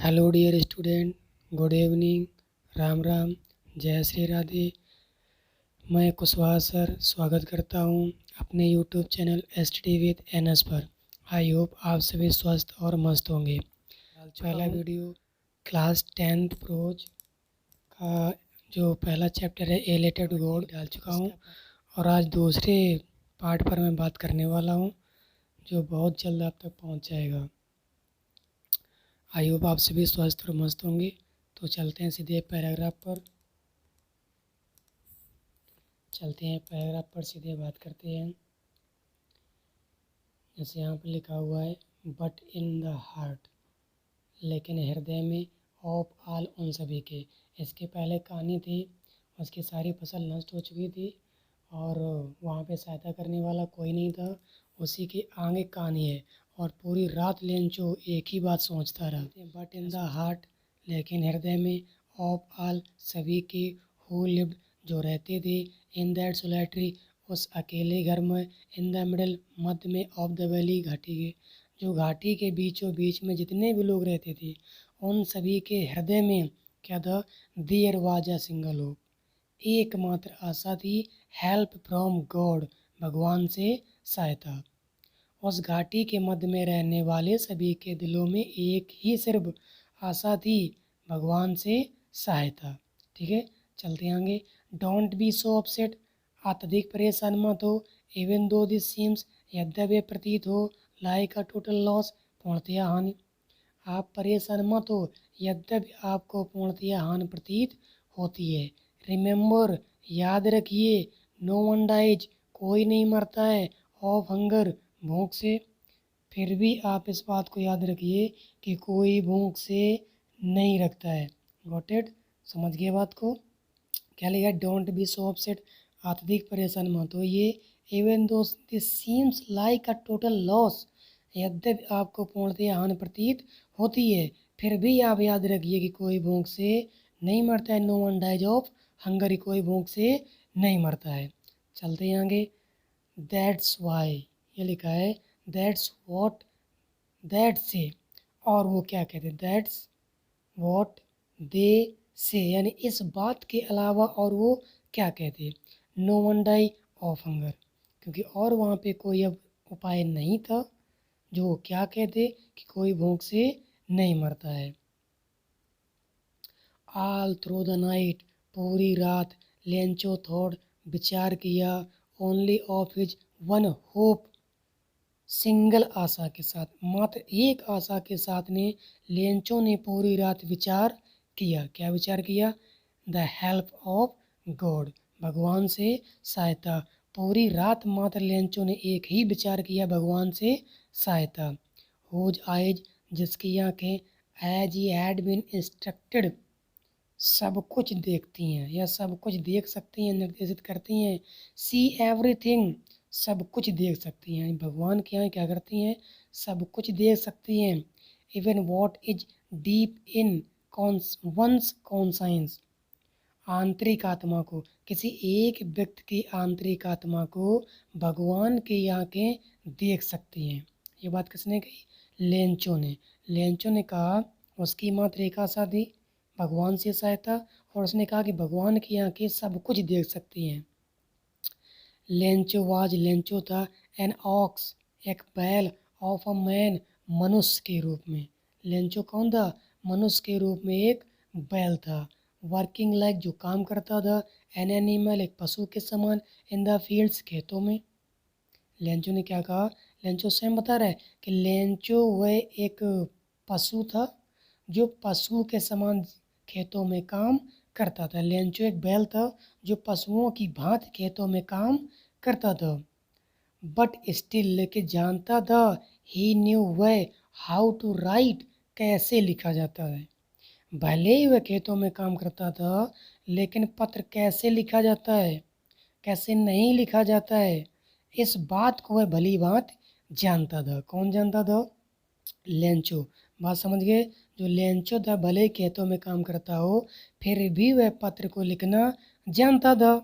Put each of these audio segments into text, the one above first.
Hello dear student, good evening, Ram Ram, जय श्री राधे। मैं Kushwaha sir स्वागत करता हूं अपने YouTube channel STD with NS पर। आई होप आप सभी स्वस्थ और मस्त होंगे। पहला वीडियो क्लास 10th प्रोज का जो पहला चैप्टर है ए लेटर टू गॉड डाल चुका हूं, और आज दूसरे पार्ट पर मैं बात करने वाला हूं जो बहुत जल्द आप तक पहुंच जाएगा। आई होप आप सभी स्वस्थ और मस्त होंगे। तो चलते हैं सीधे पैराग्राफ पर सीधे बात करते हैं। जैसे यहाँ पर लिखा हुआ है बट इन द हार्ट, लेकिन हृदय में, ऑफ आल उन सभी के। इसके पहले कहानी थी, उसकी सारी फसल नष्ट हो चुकी थी और वहाँ पे सहायता करने वाला कोई नहीं था। उसी की आगे कहानी है और पूरी रात लेंचो एक ही बात सोचता रहा, बट इन द हार्ट, लेकिन हृदय में, ऑफ आल सभी के, हु लिव्ड जो रहते थे, इन दैट सोलेटरी उस अकेले घर में, इन द मिडल मध्य में, ऑफ द वैली घाटी के, जो घाटी के बीचों बीच में जितने भी लोग रहते थे उन सभी के हृदय में क्या था, there was a single hope, एकमात्र आशा थी, हेल्प फ्रॉम गॉड, भगवान से सहायता। उस घाटी के मध्य में रहने वाले सभी के दिलों में एक ही सिर्फ आशा थी, भगवान से सहायता। ठीक है, चलते हैं आगे। डोंट बी सो अपसेट, अत्यधिक परेशान मत हो, इवन दो दिस सीम्स, यद्यपि प्रतीत हो, लाइक अ टोटल लॉस, पूर्णतया हानि। आप परेशान मत हो यद्यपि आपको पूर्णतया हानि प्रतीत होती है। रिमेंबर, याद रखिए, नो वन डाइज, कोई नहीं मरता है, ऑफ हंगर, भूख से। फिर भी आप इस बात को याद रखिए कि कोई भूख से नहीं रखता है। Got it? समझ गए बात को? क्या लिखा है? डोंट बी सो अपसेट, अत्यधिक परेशान मत होइए, even though this seems like a total loss, यद्यपि आपको पूर्णतया हानि प्रतीत होती है, फिर भी आप याद रखिए कि कोई भूख से नहीं मरता है। No one dies of hunger, कोई भूख से नहीं मरता है। चलते हैं आगे। दैट्स वाई, ये लिखा है दैट्स वॉट, दैट से, और वो क्या कहते हैं, दैट्स वॉट दे से, यानी इस बात के अलावा और वो क्या कहते हैं, no one die of hunger, क्योंकि और वहाँ पे कोई अब उपाय नहीं था जो वो क्या कहते कि कोई भूख से नहीं मरता है। ऑल थ्रू द नाइट, पूरी रात, लेंचो थॉट, विचार किया, only of his one hope, single आशा के साथ, मात्र एक आशा के साथ ने लेंचो ने पूरी रात विचार किया। क्या विचार किया? द हेल्प ऑफ गॉड, भगवान से सहायता। पूरी रात मात्र लेंचो ने एक ही विचार किया, भगवान से सहायता। हुज आइज, जिसकी आंखें, as he had been instructed, सब कुछ देखती हैं या सब कुछ देख सकती हैं, निर्देशित करती हैं। सी एवरीथिंग, सब कुछ देख सकती हैं, भगवान के यहाँ क्या करती हैं, सब कुछ देख सकती हैं। Even what is deep in one's conscience, आंतरिक आत्मा को, किसी एक व्यक्ति की आंतरिक आत्मा को भगवान की आंखें देख सकती हैं। ये बात किसने कही? लेंचो ने। लेंचो ने कहा उसकी मात्र एक आशा थी, भगवान से सहायता, और उसने कहा कि भगवान की आंखें सब कुछ देख सकती हैं। लेंचो वाज, लेंचो था, एन ऑक्स, एक बैल, ऑफ अ मैन, मनुष्य के रूप में। लेंचो कौन था? मनुष्य के रूप में एक बैल था। वर्किंग लाइक, जो काम करता था, एन एनिमल, एक पशु के समान, इन द फील्ड्स, खेतों में। लेंचो ने क्या कहा? लेंचो स्वयं बता रहा है कि लेंचो वह एक पशु था जो पशु के समान खेतों में काम करता था। लेंचो एक बैल था जो पशुओं की भांति खेतों में काम करता था। बट स्टिल, लेकिन जानता था, ही न्यू वह, हाउ टू राइट, कैसे लिखा जाता है। भले ही वह खेतों में काम करता था, लेकिन पत्र कैसे लिखा जाता है, कैसे नहीं लिखा जाता है, इस बात को वह भली बात जानता था। कौन जानता था? लेंचो। बात समझ गए? जो लेंचो था भले ही खेतों में काम करता हो, फिर भी वह पत्र को लिखना जानता था।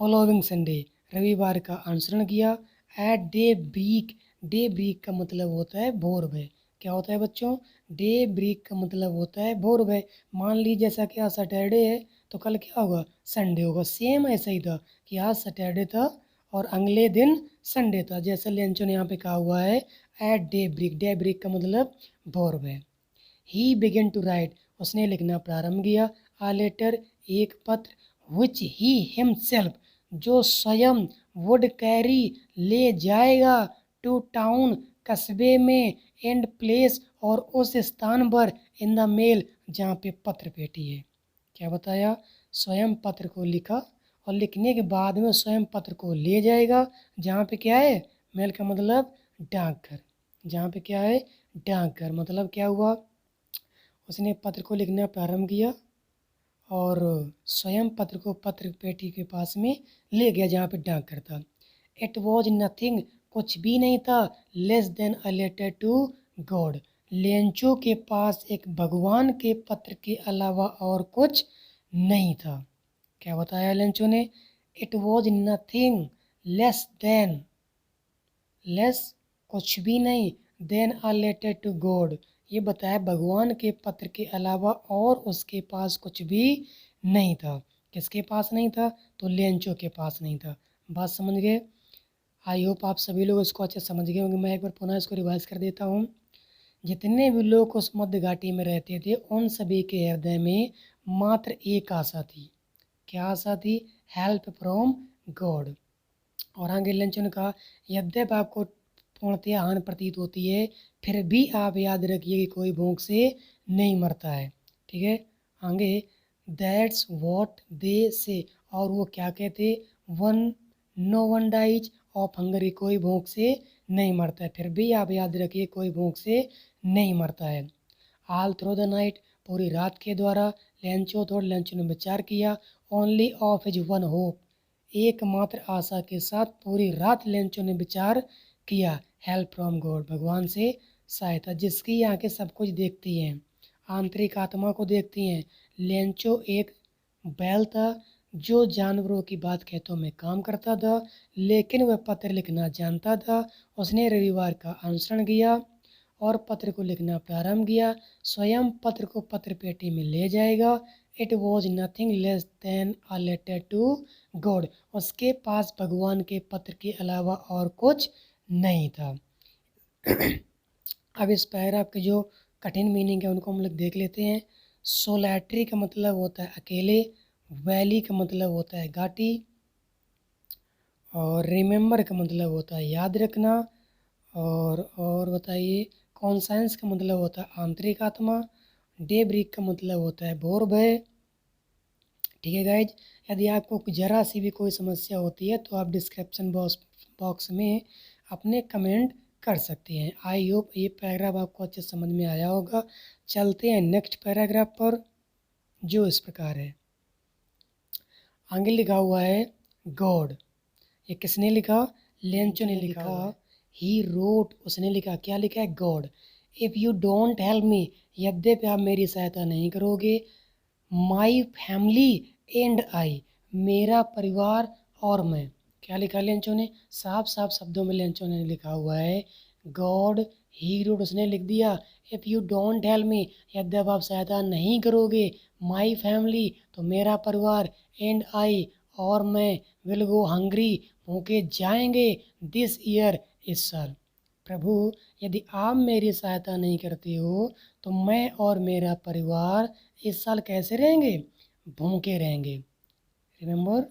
फॉलोइंग संडे, रविवार का अनुसरण किया। At daybreak, daybreak का मतलब होता है भोर में। क्या होता है बच्चों? डे ब्रेक का मतलब होता है भोर भय। मान लीजिए जैसा कि आज सैटरडे है तो कल क्या होगा, संडे होगा। सेम ऐसा ही था कि आज सैटरडे था और अगले दिन संडे था। जैसे लेंचो ने यहाँ पे कहा हुआ है at daybreak. Daybreak का मतलब भोर भय। ही बिगन टू राइट, उसने लिखना प्रारंभ किया। आ लेटर, एक पत्र। विच ही हिमसेल्फ, जो स्वयं। वुड कैरी, ले जाएगा। टू टाउन, कस्बे में। एंड प्लेस, और उस स्थान पर। इन द मेल, जहाँ पे पत्र पेटी है। क्या बताया, स्वयं पत्र को लिखा और लिखने के बाद में स्वयं पत्र को ले जाएगा। जहाँ पे क्या है, मेल का मतलब डाकघर। जहाँ पे क्या है, डाकघर। मतलब क्या हुआ, उसने पत्र को लिखना प्रारंभ किया और स्वयं पत्र को पत्र पेटी के पास में ले गया जहाँ पे डाकघर था। इट वॉज नथिंग, कुछ भी नहीं था। Less than a letter to God, Lencho के पास एक भगवान के पत्र के अलावा और कुछ नहीं था। क्या बताया लेंचो ने, it was nothing less than, less कुछ भी नहीं, than a letter to God, ये बताया भगवान के पत्र के अलावा और उसके पास कुछ भी नहीं था। किसके पास नहीं था, तो लेंचो के पास नहीं था। बात समझ गए। आई होप आप सभी लोग इसको अच्छे समझ गए होंगे। मैं एक बार पुनः इसको रिवाइज कर देता हूँ। जितने भी लोग उस मध्य घाटी में रहते थे उन सभी के हृदय में मात्र एक आशा थी। क्या आशा थी, हेल्प फ्रॉम गॉड। और आगे लेंचो ने कहा, यद्यप आपको पूर्णतया हानि प्रतीत होती है फिर भी आप याद रखिए कि कोई भूख से नहीं मरता है। ठीक है, आगे, दैट्स वॉट दे से, और वो क्या कहते, one, no one dies of hungry, कोई भूख से नहीं मरता है। फिर भी आप याद रखिए कोई भूख से नहीं मरता है। ऑल थ्रू द नाइट, पूरी रात के द्वारा। लेंचो ने विचार किया। Only of his one hope, एकमात्र आशा के साथ पूरी रात लेंचो ने विचार किया। हेल्प फ्रॉम गॉड, भगवान से सहायता। जिसकी आंखें सब कुछ देखती हैं, आंतरिक आत्मा को देखती हैं। लेंचो एक बैल था जो जानवरों की बात खेतों में काम करता था, लेकिन वह पत्र लिखना जानता था। उसने रविवार का अनुसरण किया और पत्र को लिखना प्रारंभ किया। स्वयं पत्र को पत्र पेटी में ले जाएगा। It was nothing less than a letter to God, उसके पास भगवान के पत्र के अलावा और कुछ नहीं था। अब इस पैराग्राफ के जो कठिन मीनिंग है उनको हम लोग देख लेते हैं। सोलैटरी का मतलब होता है अकेले, वैली का मतलब होता है घाटी, और रिमेंबर का मतलब होता है याद रखना, और बताइए, कॉन्साइंस का मतलब होता है आंतरिक आत्मा, डे ब्रेक का मतलब होता है भोर भय। ठीक है गाइज, यदि आपको ज़रा सी भी कोई समस्या होती है तो आप डिस्क्रिप्शन बॉक्स में अपने कमेंट कर सकते हैं। आई होप ये पैराग्राफ आपको अच्छे समझ में आया होगा। चलते हैं नेक्स्ट पैराग्राफ पर, जो इस प्रकार है। आगे लिखा हुआ है गॉड। ये किसने लिखा, लेंचो ने लिखा। ही रोट, उसने लिखा। क्या लिखा है, God. If you don't help मी, यद्यपि आप मेरी सहायता नहीं करोगे। माई फैमिली एंड आई, मेरा परिवार और मैं। क्या लिखा लेंचो ने, साफ साफ शब्दों में लेंचो ने लिखा हुआ है गॉड। ही रोड, उसने लिख दिया। If you don't help me, यद्यप आप सहायता नहीं करोगे। माई फैमिली, तो मेरा परिवार। एंड आई, और मैं। विल गो हंग्री, भूखे जाएंगे। दिस ईयर, इस साल। प्रभु, यदि आप मेरी सहायता नहीं करते हो तो मैं और मेरा परिवार इस साल कैसे रहेंगे, भूखे रहेंगे। रिमेंबर,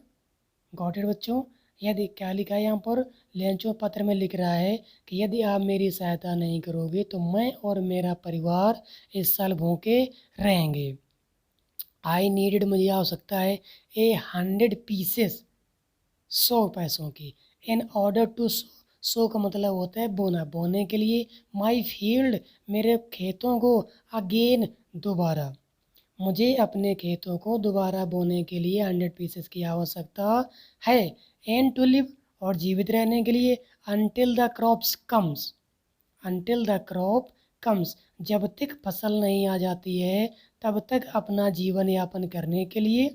गॉट इट बच्चों। यदि क्या लिखा है यहाँ पर, लेंचो पत्र में लिख रहा है कि यदि आप मेरी सहायता नहीं करोगे तो मैं और मेरा परिवार इस साल भूखे रहेंगे। आई नीडेड, मुझे आवश्यकता है। 100 पीसेस, 100 पैसों की। इन ऑर्डर टू सो का मतलब होता है बोना, बोने के लिए। माई फील्ड, मेरे खेतों को। अगेन, दोबारा। मुझे अपने खेतों को दोबारा बोने के लिए 100 पीसेस की आवश्यकता है। एंड टू लिव, और जीवित रहने के लिए। Until the crops comes, until the crop comes, जब तक फसल नहीं आ जाती है तब तक अपना जीवन यापन करने के लिए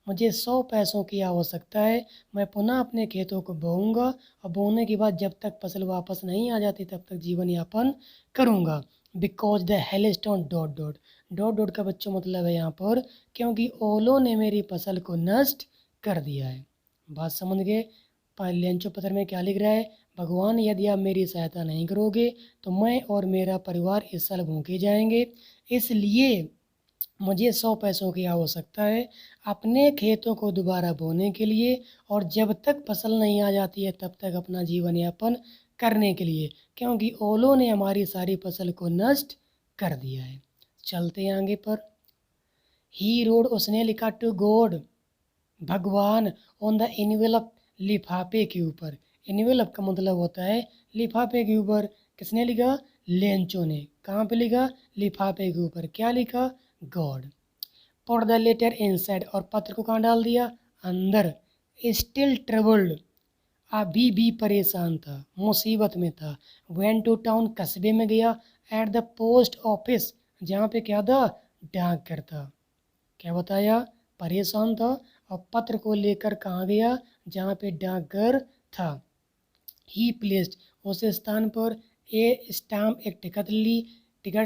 मुझे 100 पैसों की आवश्यकता है। मैं पुनः अपने खेतों को बोऊंगा और बोने के बाद जब तक फसल वापस नहीं आ जाती तब तक जीवन यापन करूंगा। Because the hailstone dot dot dot dot का बच्चों मतलब है यहाँ पर क्योंकि ओलों ने मेरी फसल को नष्ट कर दिया है। बात समझ गए। लेंचो पत्र में क्या लिख रहा है, भगवान यदि आप मेरी सहायता नहीं करोगे तो मैं और मेरा परिवार इस साल भूखे जाएंगे, इसलिए मुझे 100 पैसों की आवश्यकता है अपने खेतों को दोबारा बोने के लिए और जब तक फसल नहीं आ जाती है तब तक अपना जीवन यापन करने के लिए, क्योंकि ओलों ने हमारी सारी फसल को नष्ट कर दिया है। चलते हैं आगे पर। ही रोड उसने लिखा टू गॉड भगवान ऑन द इनवेलप लिफाफे के ऊपर। इनवेलप का मतलब होता है लिफाफे के ऊपर। किसने लिखा, लेंचो ने। कहाँ पे लिखा, लिफाफे के ऊपर। क्या लिखा, God. Put the letter inside और पत्र को कहाँ डाल दिया, अंदर। स्टिल ट्रबल्ड अभी भी परेशान था, मुसीबत में था। वेंट टू टाउन कस्बे में गया। एट द पोस्ट ऑफिस जहाँ पे क्या था, डाकघर था। क्या बताया, परेशान था और पत्र को लेकर कहाँ गया, जहाँ पे डाकघर था। ही प्लेस्ड उस स्थान पर ए स्टाम्प एक टिकट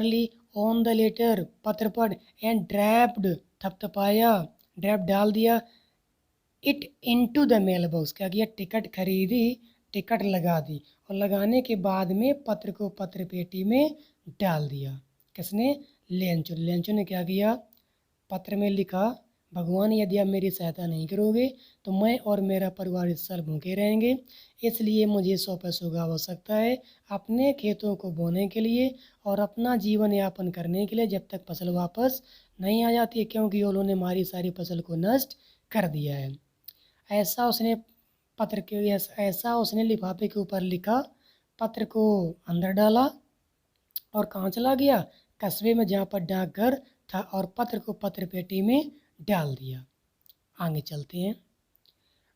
ली ऑन द लेटर पत्र पर एंड ड्रैप्ड थपथपाया, ड्रैप डाल दिया it into the mailbox. क्या किया, टिकट खरीदी, टिकट लगा दी और लगाने के बाद में पत्र को पत्र पेटी में डाल दिया। किसने, लेंचो। लेंचो ने क्या किया, पत्र में लिखा, भगवान यदि आप मेरी सहायता नहीं करोगे तो मैं और मेरा परिवार इस साल भूखे रहेंगे, इसलिए मुझे 100 पैसों की आवश्यकता है अपने खेतों को बोने के लिए और अपना जीवन यापन करने के लिए जब तक फसल वापस नहीं आ जाती है, क्योंकि उन्होंने हमारी सारी फसल को नष्ट कर दिया है। ऐसा उसने पत्र के ऐसा उसने लिफाफे के ऊपर लिखा, पत्र को अंदर डाला और कहाँ चला गया, कस्बे में जहाँ पर डाकघर था और पत्र को पत्र पेटी में डाल दिया। आगे चलते हैं।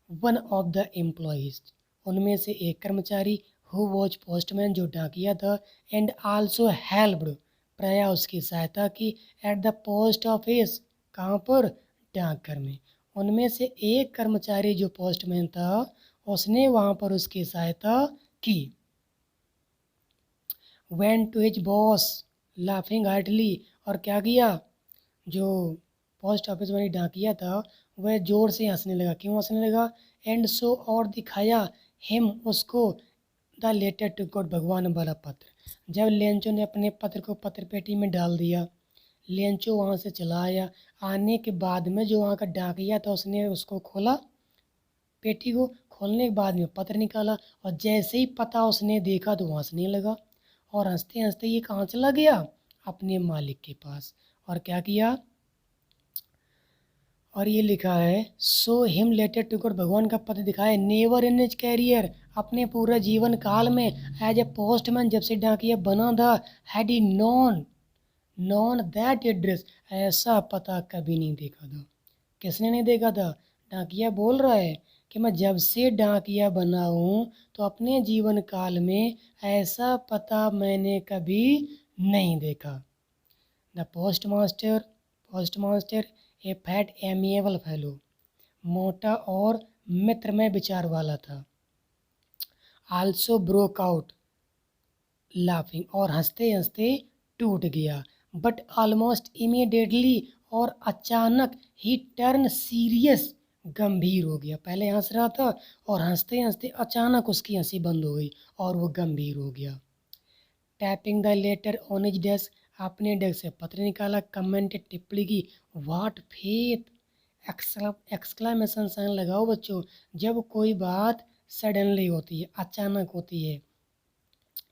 वन ऑफ द एम्प्लॉयज उनमें से एक कर्मचारी हु वॉज पोस्टमैन जो डाकिया था एंड आल्सो हेल्प्ड प्राय उसकी सहायता की एट द पोस्ट ऑफिस कहाँ पर, डाकघर में। उनमें से एक कर्मचारी जो पोस्टमैन था उसने वहाँ पर उसकी सहायता की। Went to his boss laughing heartily और क्या किया, जो पोस्ट ऑफिस वाली डाकिया था वह जोर से हंसने लगा। क्यों हंसने लगा, एंड सो और दिखाया हिम उसको द लेटर टू गॉड भगवान वाला पत्र। जब लेंचो ने अपने पत्र को पत्र पेटी में डाल दिया, लेंचो वहाँ से चला आया। आने के बाद में जो वहाँ का डाकिया था उसने उसको खोला, पेटी को खोलने के बाद में पत्र निकाला और जैसे ही पता उसने देखा तो वो हंसने लगा और हंसते हंसते ये कहाँ चला गया, अपने मालिक के पास। और क्या किया, और ये लिखा है saw him letter to God भगवान का पत्र दिखाया नेवर इन हिज कैरियर अपने पूरे जीवन काल में एज ए पोस्टमैन जब से डाकिया बना था had he non that address ऐसा पता कभी नहीं देखा था। किसने नहीं देखा था, डाकिया बोल रहा है कि मैं जब से डाकिया बना हूँ तो अपने जीवन काल में ऐसा पता मैंने कभी नहीं देखा। The postmaster A fat amiable fellow मोटा और मित्रमय विचार वाला था। आल्सो ब्रोक आउट लाफिंग और हंसते हंसते टूट गया। बट ऑलमोस्ट इमीडिएटली और अचानक ही टर्न सीरियस गंभीर हो गया। पहले हंस रहा था और हंसते हंसते अचानक उसकी हंसी बंद हो गई और वो गंभीर हो गया। Tapping the later on his desk अपने डेस्क से पत्र निकाला, कमेंटेड टिप्पणी की व्हाट फेथ एक्सक्लामेशन साइन लगाओ बच्चों। जब कोई बात सडनली होती है, अचानक होती है,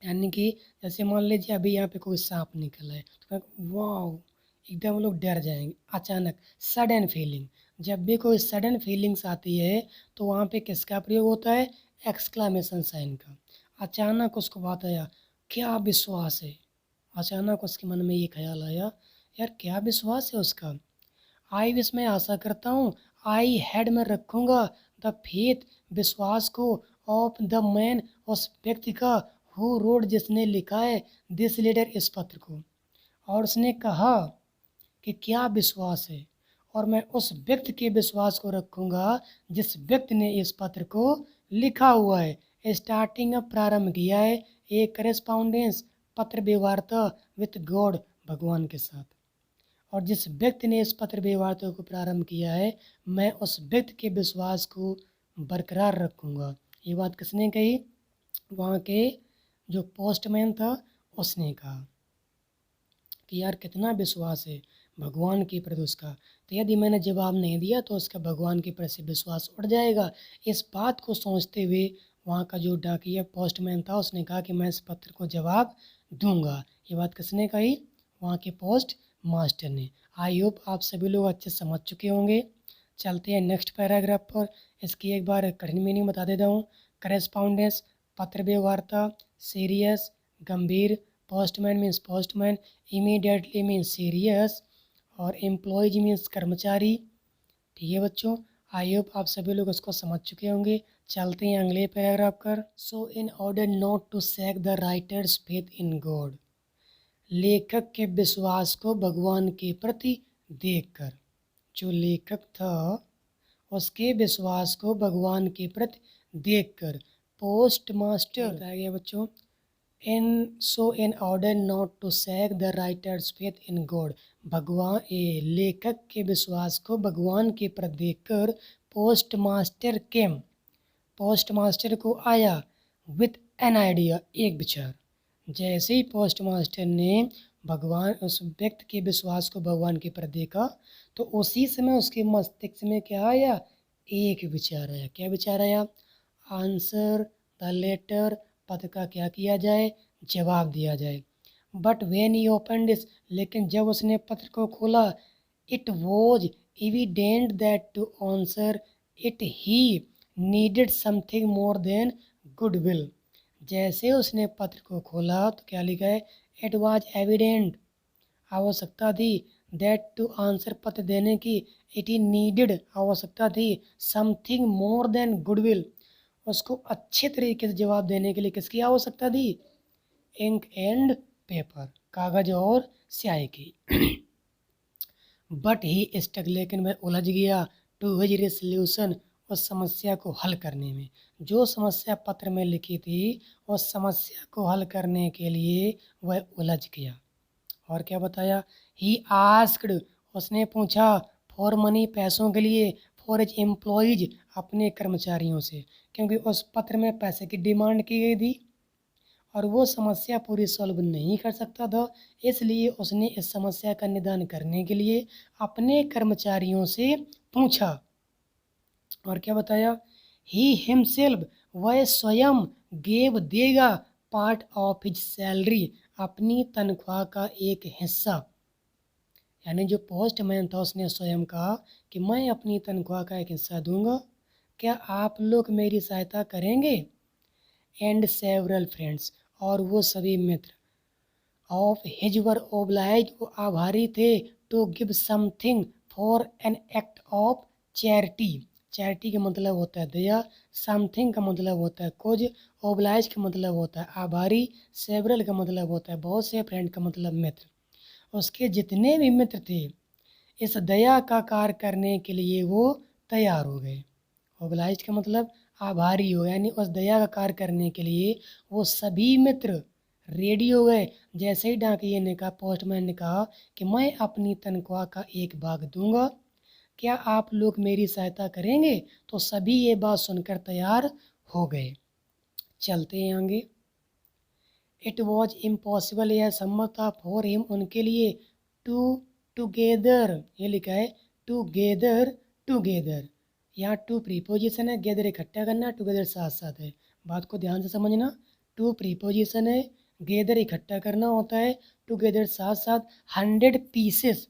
यानी कि जैसे मान लीजिए अभी यहाँ पे कोई सांप निकला है तो वाह एकदम लोग डर जाएंगे। अचानक सडन फीलिंग, जब भी कोई सडन फीलिंग्स आती है तो वहाँ पे किसका प्रयोग होता है, एक्सक्लामेशन साइन का। अचानक उसको बात आया, क्या विश्वास है, अचानक उसके मन में ये ख्याल आया, यार क्या विश्वास है उसका। आई विश मैं आशा करता हूँ, आई हैड में रखूँगा द फेथ विश्वास को ऑफ द मैन उस व्यक्ति का हु रोड जिसने लिखा है दिस लेटर इस पत्र को। और उसने कहा कि क्या विश्वास है, और मैं उस व्यक्ति के विश्वास को रखूँगा जिस व्यक्ति ने इस पत्र को लिखा हुआ है। स्टार्टिंग अब प्रारंभ किया है एक करेस्पॉन्डेंस पत्र व्यवहारता विथ गॉड, भगवान के साथ। और जिस व्यक्ति ने इस पत्र व्यवहारता को प्रारंभ किया है, मैं उस व्यक्ति के विश्वास को बरकरार रखूँगा। ये बात किसने कही? वहाँ के जो पोस्टमैन था उसने कहा कि यार कितना विश्वास है भगवान के प्रति उसका, तो यदि मैंने जवाब नहीं दिया तो उसका भगवान के प्रति से विश्वास उठ जाएगा। इस बात को सोचते हुए वहाँ का जो डाकिया पोस्टमैन था उसने कहा कि मैं इस पत्र को जवाब दूंगा। ये बात किसने कही? वहाँ के पोस्ट मास्टर ने। आई होप आप सभी लोग अच्छे समझ चुके होंगे। चलते हैं नेक्स्ट पैराग्राफ पर। इसकी एक बार कठिन मीनिंग बता देता हूँ। करेस्पॉन्डेंस पत्र व्यवहारता, सीरियस गंभीर, postman means postman, immediately means serious, और एम्प्लॉयज मीन्स कर्मचारी। ठीक है बच्चों, आई होप आप सभी लोग उसको समझ चुके होंगे। चलते हैं अगले पैराग्राफ पर। So in order not to shake the writer's faith in God, लेखक के विश्वास को भगवान के प्रति देखकर, जो लेखक था उसके विश्वास को भगवान के प्रति देखकर पोस्ट मास्टर बताया गया बच्चों। In order not to shake the writer's faith in God, भगवान लेखक के विश्वास को भगवान के प्रति देखकर पोस्ट मास्टर को आया विथ एन आइडिया, एक विचार। जैसे ही पोस्ट मास्टर ने भगवान उस व्यक्ति के विश्वास को भगवान के प्रति देखा तो उसी समय उसके मस्तिष्क में क्या आया? एक विचार आया। क्या विचार आया? आंसर द लेटर, पत्र का क्या किया जाए? जवाब दिया जाए। But when he open this, लेकिन जब उसने पत्र को खोला, it was evident that to answer it he needed something more than goodwill. जैसे उसने पत्र को खोला तो क्या लिखा है? इट वॉज एविडेंट, आवश्यकता थी, दैट टू आंसर पत्र देने की, इट ही नीडेड, आवश्यकता थी, समथिंग मोर देन गुडविल, उसको अच्छे तरीके से जवाब देने के लिए किसकी आवश्यकता थी? इंक एंड पेपर, कागज और स्याही की। बट ही स्टक, लेकिन वह उलझ गया, टू हिज रेसोल्यूशन, उस समस्या को हल करने में। जो समस्या पत्र में लिखी थी उस समस्या को हल करने के लिए वह उलझ गया। और क्या बताया? ही आस्क्ड, उसने पूछा, फॉर मनी, पैसों के लिए, फॉर हिज एम्प्लॉयज, अपने कर्मचारियों से, क्योंकि उस पत्र में पैसे की डिमांड की गई थी और वो समस्या पूरी सॉल्व नहीं कर सकता था। इसलिए उसने इस समस्या का निदान करने के लिए अपने कर्मचारियों से पूछा। और क्या बताया? ही हिमसेल्फ, वह स्वयं, गेव, देगा, पार्ट ऑफ हिज सैलरी, अपनी तनख्वाह का एक हिस्सा। यानी जो पोस्टमैन था उसने स्वयं कहा कि मैं अपनी तनख्वाह का एक हिस्सा दूंगा, क्या आप लोग मेरी सहायता करेंगे? एंड सेवरल फ्रेंड्स, और वो सभी मित्र, ऑफ हिज वर ओब्लाइज, वो आभारी थे, to give something for an act of charity. Charity का मतलब होता है दया, समथिंग का मतलब होता है कुछ, ओब्लाइज का मतलब होता है आभारी, सेवरल का मतलब होता है बहुत से, फ्रेंड का मतलब मित्र। उसके जितने भी मित्र थे इस दया का कार्य करने के लिए वो तैयार हो गए। ओब्लाइज का मतलब आभारी हो, यानी उस दया का कार्य करने के लिए वो सभी मित्र रेडी हो गए। जैसे ही डाकिये ने कहा, पोस्टमैन ने कहा कि मैं अपनी तनख्वाह का एक भाग दूंगा, क्या आप लोग मेरी सहायता करेंगे? तो सभी ये बात सुनकर तैयार हो गए। चलते हैं आगे। इट वॉज इम्पॉसिबल, यह संभव था, फॉर हिम, उनके लिए, टू टुगेदर, ये लिखा है टुगेदर। यहाँ टू प्रीपोजिशन है, गेदर इकट्ठा करना, टुगेदर साथ साथ है। बात को ध्यान से समझना। टू प्रीपोजिशन है, गेदर इकट्ठा करना होता है, टुगेदर साथ साथ, 100 पीसेस।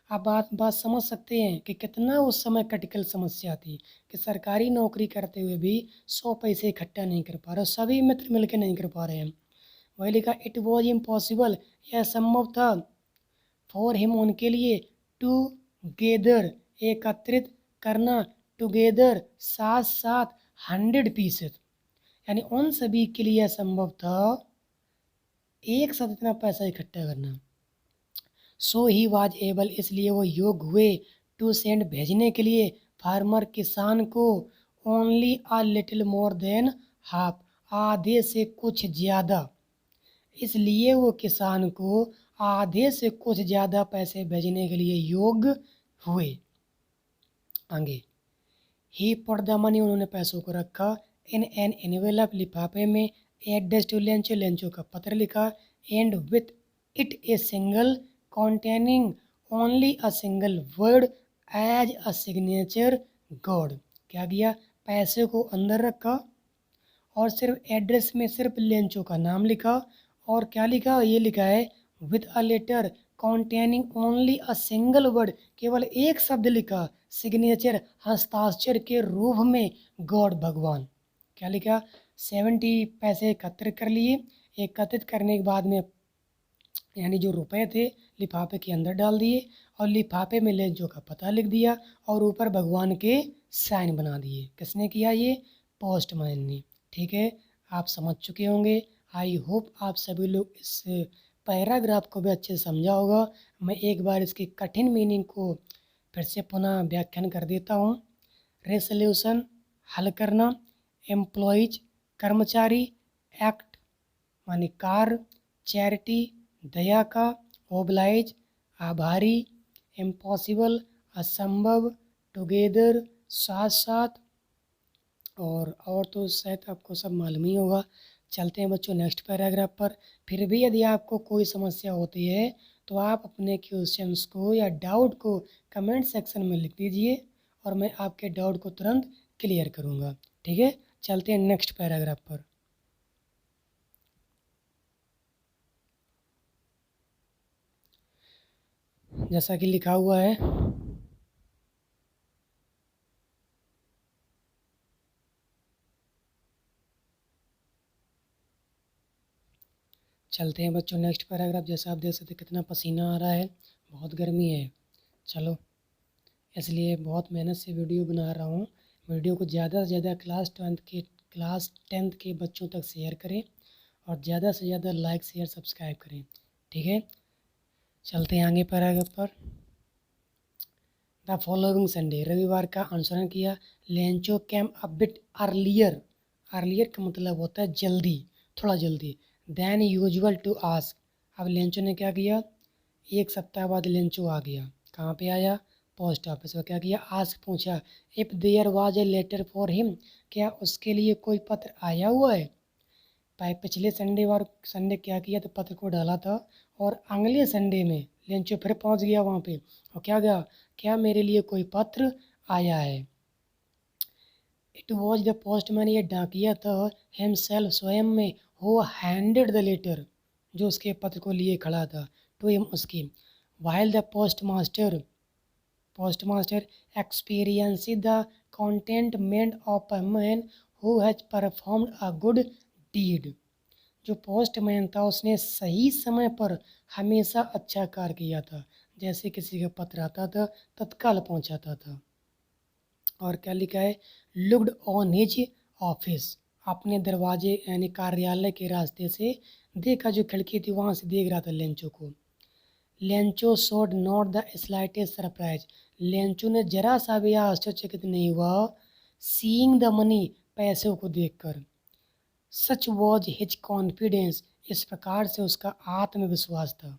आप बात समझ सकते हैं कि कितना उस समय क्रिटिकल समस्या थी कि सरकारी नौकरी करते हुए भी 100 पैसे इकट्ठा नहीं कर पा रहे, सभी मित्र मिलकर नहीं कर पा रहे हैं। वही लिखा, इट वॉज इम्पॉसिबल, यह संभव था, फॉर हिम, उनके लिए, टू गेदर, एकत्रित करना, टुगेदर, साथ साथ, 100 पीसेस, यानी उन सभी के लिए संभव था एक साथ इतना पैसा इकट्ठा करना। सो ही वाज एबल, इसलिए वो योग्य हुए, टू सेंड, भेजने के लिए, फार्मर, किसान को, only a little more than half, आधे से कुछ ज़्यादा, इसलिए वो किसान को आधे से कुछ ज़्यादा पैसे भेजने के लिए योग्य हुए। आगे, ही पुट द मनी, उन्होंने पैसों को रखा इन एन एनवेलप, लिफाफे में, एड्रेस टू लेंचो, लेंचो का पत्र लिखा, and with it a single containing only a single word as a signature God. क्या किया, पैसे को अंदर रखा और सिर्फ एड्रेस में सिर्फ लेंचो का नाम लिखा, और क्या लिखा, ये लिखा है with a letter containing only a single word, केवल एक शब्द लिखा, सिग्नेचर हस्ताक्षर के रूप में, गॉड भगवान। क्या लिखा, 70 पैसे एकत्र कर लिए। एकत्रित करने के बाद में यानी जो रुपए थे लिफाफे के अंदर डाल दिए, और लिफाफे में लेंचो का पता लिख दिया, और ऊपर भगवान के साइन बना दिए। किसने किया, ये पोस्टमैन ने। ठीक है, आप समझ चुके होंगे। आई होप आप सभी लोग इस पैराग्राफ को भी अच्छे से समझा होगा। मैं एक बार इसकी कठिन मीनिंग को फिर से पुनः व्याख्यान कर देता हूँ। रेसोल्यूशन, हल करना, एम्प्लॉयज, कर्मचारी, एक्ट माने कार्य, चैरिटी, दया का, ओब्लाइज, आभारी, इम्पॉसिबल, असंभव, टुगेदर, साथ साथ, और तो शायद आपको सब मालूम ही होगा। चलते हैं बच्चों नेक्स्ट पैराग्राफ पर। फिर भी यदि आपको कोई समस्या होती है तो आप अपने क्वेश्चंस को या डाउट को कमेंट सेक्शन में लिख दीजिए, और मैं आपके डाउट को तुरंत क्लियर करूँगा। ठीक है, चलते हैं नेक्स्ट पैराग्राफ पर। जैसा कि लिखा हुआ है, चलते हैं बच्चों नेक्स्ट पैराग्राफ। जैसा आप देख सकते हैं कितना पसीना आ रहा है, बहुत गर्मी है। चलो, इसलिए बहुत मेहनत से वीडियो बना रहा हूँ। वीडियो को ज़्यादा से ज़्यादा क्लास टेंथ के बच्चों तक शेयर करें, और ज़्यादा से ज़्यादा लाइक शेयर सब्सक्राइब करें। ठीक है, चलते हैं आगे पैराग्राफ पर। द फॉलोइंग संडे, रविवार का अनुसरण किया। Lencho came a bit earlier, earlier का मतलब होता है जल्दी, थोड़ा जल्दी। देन यूजुअल टू आस्क, अब लेंचो ने क्या किया, एक सप्ताह बाद लेंचो आ गया। कहाँ पे आया, पोस्ट ऑफिस में। क्या किया, आस्क पूछा, if there was a letter for him, क्या उसके लिए कोई पत्र आया हुआ है। पिछले संडे क्या किया, तो पत्र को डाला था, और अगले संडे में लेंचो फिर पहुंच गया वहाँ पे, और क्या गया, क्या मेरे लिए कोई पत्र आया है। इट वॉज द पोस्टमैन, ये डाकिया था, हिमसेल्फ स्वयं में, हु हैंडेड द लेटर, जो उसके पत्र को लिए खड़ा था, टू हिम उसकी। While the postmaster experience the contentment of a man who has performed a good deed, जो पोस्टमैन था उसने सही समय पर हमेशा अच्छा कार्य किया था। जैसे किसी का पत्र आता था तत्काल पहुंचाता था। और क्या लिखा है, लुक्ड ऑन हिज ऑफिस, अपने दरवाजे यानी कार्यालय के रास्ते से देखा, जो खिड़की थी वहाँ से देख रहा था लेंचो को। Lencho showed not the slightest surprise, Lencho ने जरा सा भी आश्चर्यचकित नहीं हुआ, सीइंग द मनी, पैसों को देखकर। सच वॉज हिज कॉन्फिडेंस, इस प्रकार से उसका आत्मविश्वास था।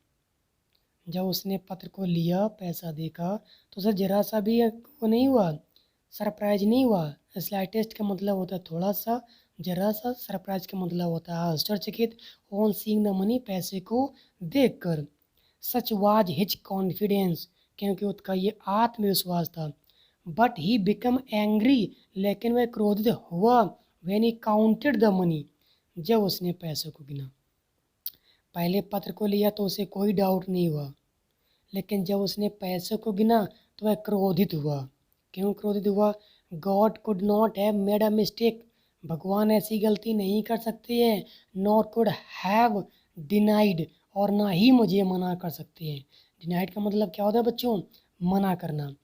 जब उसने पत्र को लिया, पैसा देखा, तो उसे जरा सा भी वो नहीं हुआ, सरप्राइज नहीं हुआ। स्लाइटेस्ट का मतलब होता है थोड़ा सा, जरा सा। सरप्राइज का मतलब होता है आश्चर्यचकित। ऑन सीइंग द मनी, पैसे को देखकर। सच वाज हिज कॉन्फिडेंस, क्योंकि उसका ये आत्मविश्वास था। बट ही बिकम एंग्री, लेकिन वह क्रोधित हुआ। When he counted the money, जब उसने पैसों को गिना। पहले पत्र को लिया तो उसे कोई डाउट नहीं हुआ, लेकिन जब उसने पैसों को गिना तो वह क्रोधित हुआ। क्यों क्रोधित हुआ, God could not have made a mistake, भगवान ऐसी गलती नहीं कर सकते हैं। नॉर कुड हैव डिनाइड, और ना ही मुझे मना कर सकते हैं। डिनाइड का मतलब क्या होता है बच्चों, मना करना।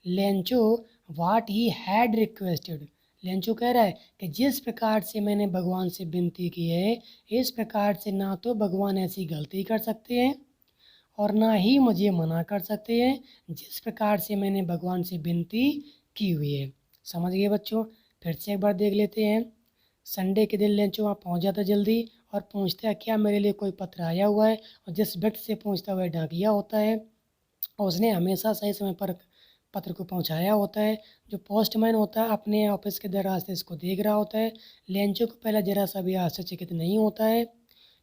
Lencho what he had requested, Lencho कह रहा है कि जिस प्रकार से मैंने भगवान से विनती की है, इस प्रकार से ना तो भगवान ऐसी गलती कर सकते हैं, और ना ही मुझे मना कर सकते हैं, जिस प्रकार से मैंने भगवान से विनती की हुई है। समझ गए बच्चों, फिर से एक बार देख लेते हैं। संडे के दिन लेंचो वहाँ पहुँच जाता जल्दी, और पूछता है क्या मेरे लिए कोई पत्र आया हुआ है, और जिस व्यक्ति से पूछता है वह डाकिया होता है और उसने हमेशा सही समय पर पत्र को पहुंचाया होता है। जो पोस्टमैन होता है अपने ऑफिस के दरवाजे से इसको देख रहा होता है। लेंचो को पहले जरा सा भी आश्चर्यचकित नहीं होता है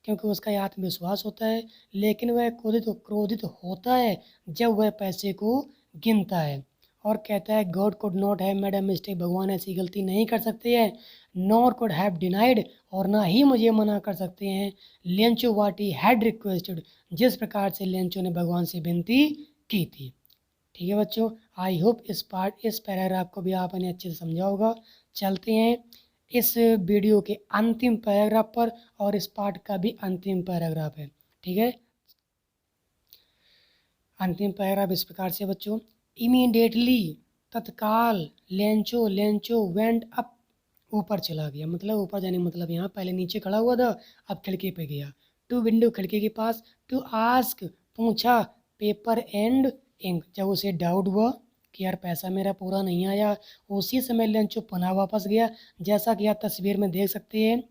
क्योंकि उसका ये आत्मविश्वास होता है, लेकिन वह क्रोधित होता है जब वह पैसे को गिनता है और कहता है God could not have made a mistake, भगवान ऐसी गलती नहीं कर सकते हैं। नॉर कुड हैव डिनाइड, और ना ही मुझे मना कर सकते हैं। Lencho what he had requested, जिस प्रकार से लेंचो ने भगवान से विनती की थी। ठीक है बच्चों, आई होप इस पैराग्राफ को भी आपने अच्छे से समझा होगा। चलते हैं इस वीडियो के अंतिम पैराग्राफ पर, और इस पार्ट का भी अंतिम पैराग्राफ है। ठीक है, अंतिम पैराग्राफ इस प्रकार से बच्चों, इमीडिएटली तत्काल लेंचो लेंचो वेंट अप, ऊपर चला गया, मतलब ऊपर जाने मतलब यहाँ पहले नीचे खड़ा हुआ था, अब खिड़की पे गया। टू विंडो, खिड़की के पास। टू आस्क, पूछा। पेपर एंड इंक, जब उसे डाउट हुआ कि यार पैसा मेरा पूरा नहीं आया, उसी समय लेंचो पुनः वापस गया। जैसा कि आप तस्वीर में देख सकते हैं,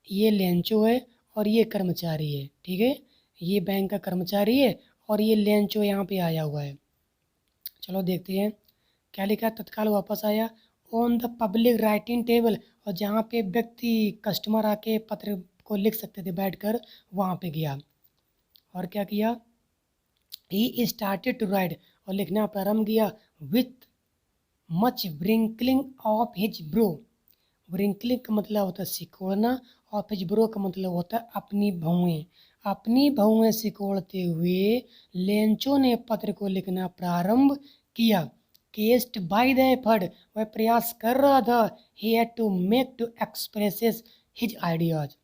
ये लेंचो है और ये कर्मचारी है। ठीक है, ये बैंक का कर्मचारी है और ये लेंचो यहाँ पे आया हुआ है। चलो देखते हैं क्या लिखा है। तत्काल वापस आया। On the public writing table, और जहाँ पे व्यक्ति कस्टमर आके पत्र को लिख सकते थे बैठकर, वहाँ पे गया और क्या किया, ही स्टार्टेड टू राइट, और लिखना प्रारंभ किया। With much wrinkling of his brow, wrinkling का मतलब होता है सिकोड़ना, और हिज ब्रो का मतलब होता है अपनी भौएं। अपनी भौएं सिकोड़ते हुए लेंचो ने पत्र को लिखना प्रारंभ किया। केस्ट बाय द एफर्ट, वह प्रयास कर रहा था। He had to make to expresses his ideas,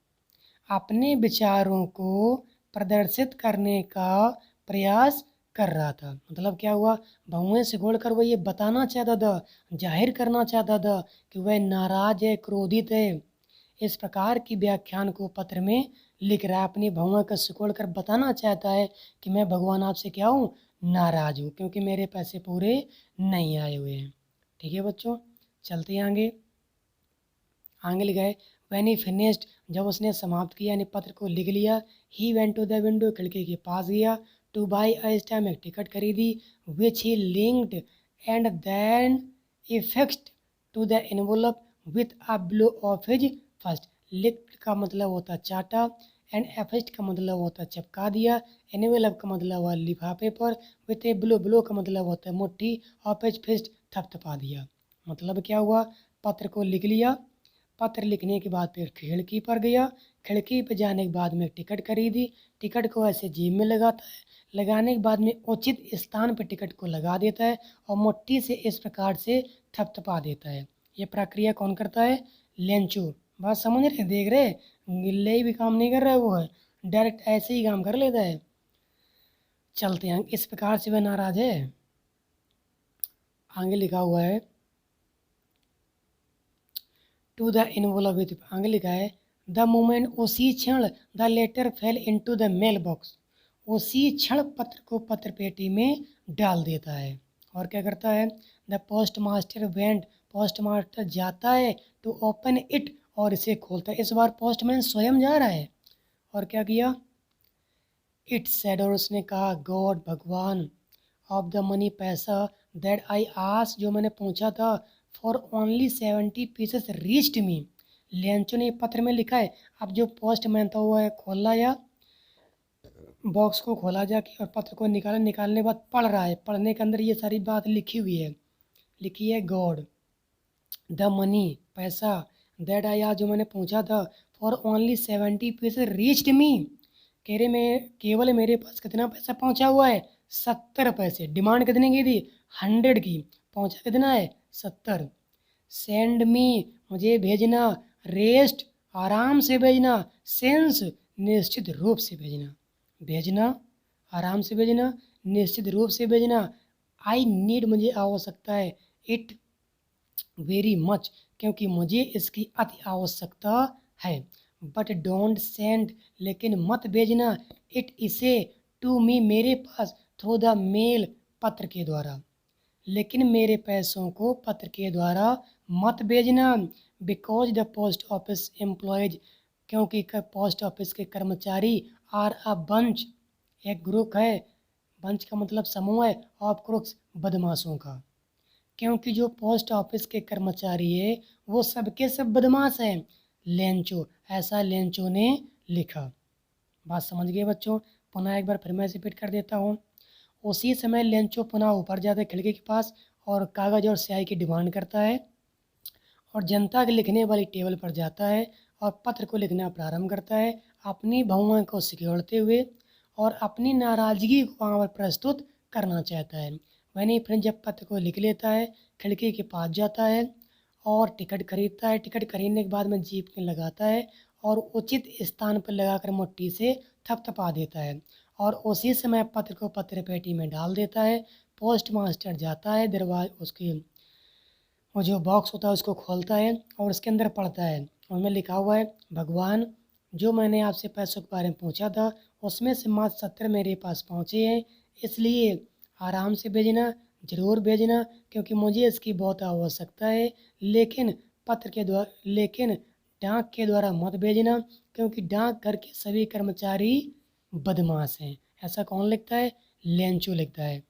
अपने विचारों को प्रदर्शित करने का प्रयास कर रहा था। मतलब क्या हुआ, भौएं सिकोड़ कर वह ये बताना चाहता था, जाहिर करना चाहता था कि वह नाराज है, क्रोधित है। इस प्रकार की व्याख्यान को पत्र में लिख रहा है, अपनी भौएं को सिकोड़ कर बताना चाहता है कि मैं भगवान आपसे क्या हूँ, नाराज हूँ, क्योंकि मेरे पैसे पूरे नहीं आए हुए हैं। ठीक है बच्चों, चलते हैं आगे। आगे लिखा है व्हेन ही फिनिश्ड, जब उसने समाप्त किया यानी पत्र को लिख लिया। He went to the window, खिड़की के पास गया। टू बाई अ स्टैम्प, एक टिकट खरीदी। Which he licked and then affixed to the envelope with a blow of his fist. लिख का मतलब होता चाटा, एंड एफेस्ट का मतलब होता चिपका दिया। एनवेलप का मतलब हुआ लिफाफे पर। विथ ए ब्लो, ब्लो का मतलब होता है मुट्ठी, ऑफ हिज फिस्ट थपथपा दिया। मतलब क्या हुआ, पत्र को लिख लिया। पत्र लिखने के बाद फिर खिड़की पर गया। खिड़की पर जाने के बाद में टिकट खरीदी। टिकट को ऐसे जेब में लगाता है, लगाने के बाद में उचित स्थान पर टिकट को लगा देता है और मुट्ठी से इस प्रकार से थपथपा देता है। ये प्रक्रिया कौन करता है, लेंचो। बात समझ रहे, देख रहे, गिल्ले भी काम नहीं कर रहा है, वो है डायरेक्ट ऐसे ही काम कर लेता है। चलते हैं, इस प्रकार से वह नाराज है। आगे लिखा हुआ है टू द इनवॉल्व विथ, आगे लिखा है द मोमेंट, उसी क्षण the letter fell into the mailbox, उसी क्षण पत्र को पत्र पेटी में डाल देता है। और क्या करता है, the post master went, post master जाता है टू ओपन इट, और इसे खोलता है। इस बार पोस्टमैन स्वयं जा रहा है और क्या किया, इट सेड, और उसने कहा, गॉड, भगवान, ऑफ द मनी, पैसा, दैट आई आस्क, जो मैंने पूछा था, for only 70 pieces reached me. Lencho ने पत्र में लिखा है। अब जो पोस्टमैन था वो है खोला या बॉक्स को खोला जाके और पत्र को निकाला, निकालने के बाद पढ़ रहा है। पढ़ने के अंदर ये सारी बात लिखी हुई है, लिखी है गॉड, द मनी, पैसा, दैट आई आज, जो मैंने पूछा था, फॉर ओनली 70 पीसेस रीच्ड मी, कह रहे में केवल मेरे पास कितना पैसा पहुंचा हुआ है, 70 पैसे। डिमांड कितने की थी, 100 की, पहुंचा कितना है, 70। सेंड मी, मुझे भेजना। रेस्ट, आराम से भेजना। सेंस, निश्चित रूप से भेजना। भेजना, आराम से भेजना, निश्चित रूप से भेजना। आई नीड, मुझे आवश्यकता है। इट वेरी मच, क्योंकि मुझे इसकी अति आवश्यकता है। बट डोंट सेंड, लेकिन मत भेजना। इट, इसे, टू मी, मेरे पास, थ्रू द मेल, पत्र के द्वारा। लेकिन मेरे पैसों को पत्र के द्वारा मत भेजना। Because the post office employees, क्योंकि पोस्ट ऑफिस के कर्मचारी आर अ बंच, एक ग्रुप है, बंच का मतलब समूह है, ऑफ क्रूक्स, बदमाशों का। क्योंकि जो पोस्ट ऑफिस के कर्मचारी है वो सबके सब बदमाश हैं। लेंचो, ऐसा लेंचो ने लिखा। बात समझ गए बच्चों? पुनः एक बार फिर मैं रिपीट कर देता हूँ। उसी समय लेंचो पुनः ऊपर जाता है खिड़की के पास और कागज़ और स्याही की डिमांड करता है और जनता के लिखने वाली टेबल पर जाता है और पत्र को लिखना प्रारंभ करता है, अपनी भावनाओं को सिकोड़ते हुए और अपनी नाराज़गी को वहाँ पर प्रस्तुत करना चाहता है। वहीं फिर जब पत्र को लिख लेता है, खिड़की के पास जाता है और टिकट खरीदता है। टिकट खरीदने के बाद में जीप में लगाता है और उचित स्थान पर लगाकर मुट्ठी से थपथपा देता है और उसी समय पत्र को पत्र पेटी में डाल देता है। पोस्ट मास्टर जाता है, दरवाजा उसकी वो जो बॉक्स होता है उसको खोलता है और उसके अंदर पढ़ता है। उसमें लिखा हुआ है, भगवान, जो मैंने आपसे पैसों के बारे में पूछा था उसमें से मात्र 70 मेरे पास पहुँचे हैं, इसलिए आराम से भेजना, ज़रूर भेजना, क्योंकि मुझे इसकी बहुत आवश्यकता है। लेकिन डाक के द्वारा मत भेजना, क्योंकि डाक घर के सभी कर्मचारी बदमाश हैं। ऐसा कौन लिखता है? लेंचो लिखता है।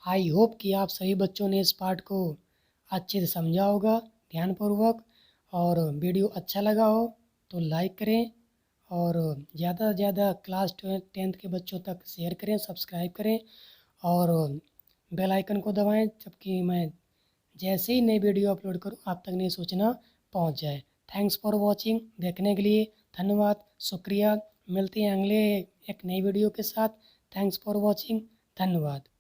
आई होप कि आप सभी बच्चों ने इस पार्ट को अच्छे से समझा होगा ध्यानपूर्वक, और वीडियो अच्छा लगा हो तो लाइक करें और ज़्यादा से ज़्यादा क्लास 10th के बच्चों तक शेयर करें, सब्सक्राइब करें और बेल आइकन को दबाएं, जबकि मैं जैसे ही नई वीडियो अपलोड करूं आप तक नई सूचना पहुंच जाए। थैंक्स फॉर वॉचिंग, देखने के लिए धन्यवाद, शुक्रिया। मिलते हैं अगले एक नई वीडियो के साथ। थैंक्स फॉर वॉचिंग, धन्यवाद।